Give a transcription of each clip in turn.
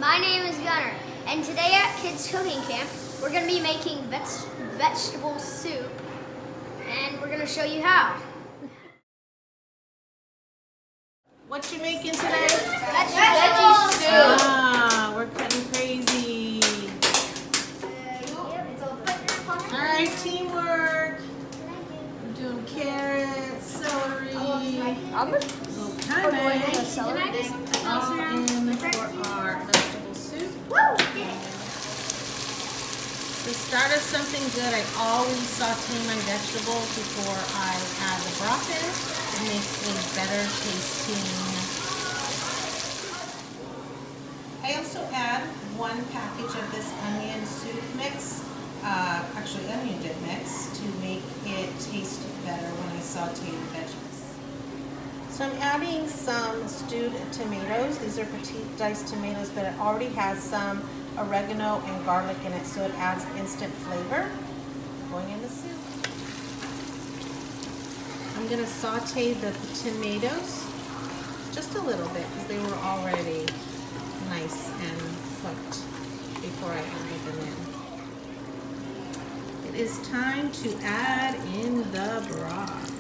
My name is Gunnar, and today at Kids Cooking Camp, we're going to be making vegetable soup, and we're going to show you how. What you making today? Veggie soup. Ah, we're cutting crazy. Alright, teamwork. We're doing carrots, celery, little cabbage, all in for our vegetable soup. To start us something good, I always saute my vegetables before I add the broth in. It makes a better tasting. I also add 1 package of this onion soup mix, actually onion dip mix, to make it taste better when I saute the veggies. So I'm adding some stewed tomatoes. These are petite diced tomatoes, but it already has some oregano and garlic in it, so it adds instant flavor. Going in the soup. I'm going to saute the tomatoes just a little bit because they were already nice and cooked before I added them in. It is time to add in the broth.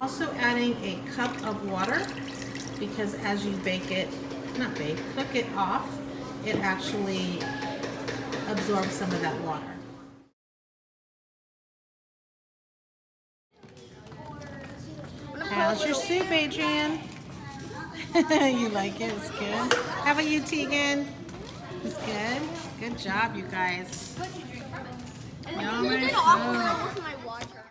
Also adding a cup of water because as you cook it off, it actually absorbs some of that water. How's your soup, Adrian? You like it? It's good. How about you, Tegan? It's good? Good job, you guys. Yummy soup.